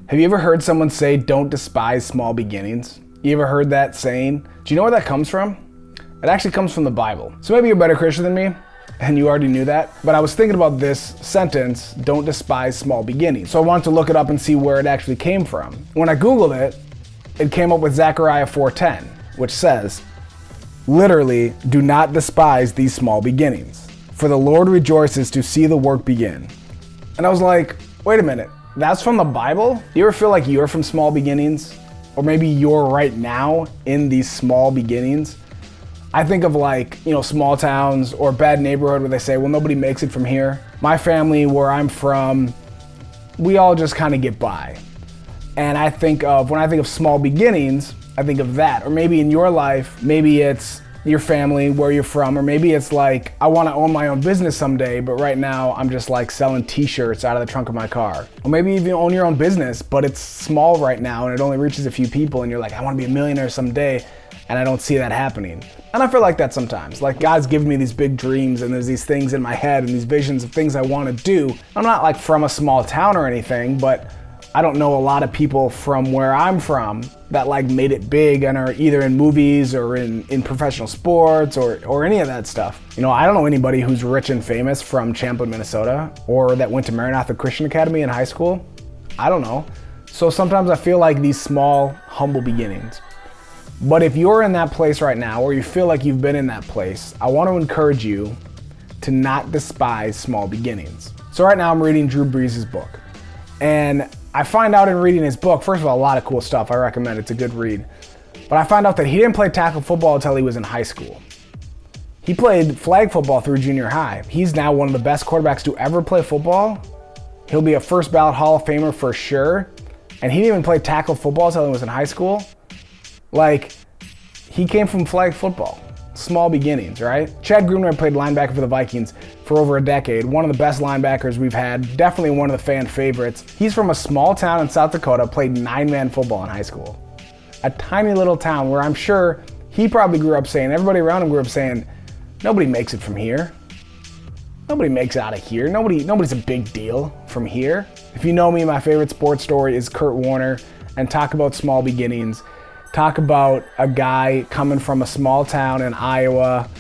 Have you ever heard someone say, don't despise small beginnings? You ever heard that saying? Do you know where that comes from? It actually comes from the Bible. So maybe you're a better Christian than me, and you already knew that. But I was thinking about this sentence, don't despise small beginnings. So I wanted to look it up and see where it actually came from. When I Googled it, it came up with Zechariah 4:10, which says, literally, do not despise these small beginnings, for the Lord rejoices to see the work begin. And I was like, wait a minute, that's from the Bible? Do you ever feel like you're from small beginnings? Or maybe you're right now in these small beginnings? I think of like, small towns or bad neighborhood where they say, well, nobody makes it from here. My family, where I'm from, we all just kind of get by. And when I think of small beginnings, I think of that. Or maybe in your life, maybe it's your family, where you're from, or maybe it's like, I want to own my own business someday, but right now I'm just like selling t-shirts out of the trunk of my car. Or maybe even own your own business, but it's small right now and it only reaches a few people and you're like, I want to be a millionaire someday, and I don't see that happening. And I feel like that sometimes. Like God's given me these big dreams and there's these things in my head and these visions of things I want to do. I'm not like from a small town or anything, but I don't know a lot of people from where I'm from that like made it big and are either in movies or in professional sports or any of that stuff. I don't know anybody who's rich and famous from Champlin, Minnesota, or that went to Maranatha Christian Academy in high school. I don't know. So sometimes I feel like these small, humble beginnings. But if you're in that place right now, or you feel like you've been in that place, I want to encourage you to not despise small beginnings. So right now I'm reading Drew Brees' book. And I find out in reading his book, first of all, a lot of cool stuff. I recommend it. It's a good read. But I found out that he didn't play tackle football until he was in high school. He played flag football through junior high. He's now one of the best quarterbacks to ever play football. He'll be a first ballot Hall of Famer for sure. And he didn't even play tackle football until he was in high school. Like, he came from flag football. Small beginnings, right? Chad Greenway played linebacker for the Vikings for over a decade. One of the best linebackers we've had. Definitely one of the fan favorites. He's from a small town in South Dakota, played 9-man football in high school. A tiny little town where I'm sure he probably grew up saying, everybody around him grew up saying, nobody makes it from here. Nobody makes it out of here. Nobody's a big deal from here. If you know me, my favorite sports story is Kurt Warner, and talk about small beginnings. Talk about a guy coming from a small town in Iowa,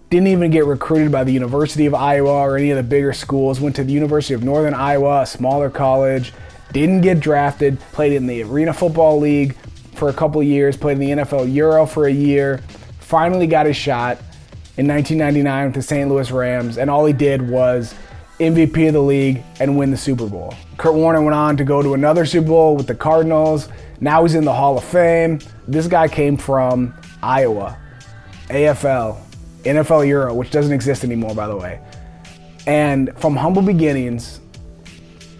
didn't even get recruited by the University of Iowa or any of the bigger schools, went to the University of Northern Iowa, a smaller college, didn't get drafted, played in the Arena Football League for a couple years, played in the NFL Euro for a year, finally got his shot in 1999 with the St. Louis Rams, and all he did was MVP of the league and win the Super Bowl. Kurt Warner went on to go to another Super Bowl with the Cardinals. Now he's in the Hall of Fame. This guy came from Iowa, AFL, NFL Euro, which doesn't exist anymore, by the way. And from humble beginnings,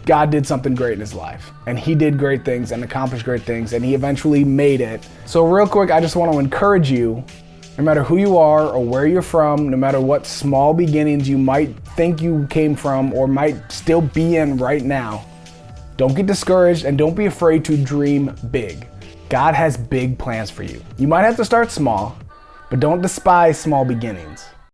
God did something great in his life. And he did great things and accomplished great things, and he eventually made it. So real quick, I just want to encourage you, no matter who you are or where you're from, no matter what small beginnings you might think you came from or might still be in right now, don't get discouraged and don't be afraid to dream big. God has big plans for you. You might have to start small, but don't despise small beginnings.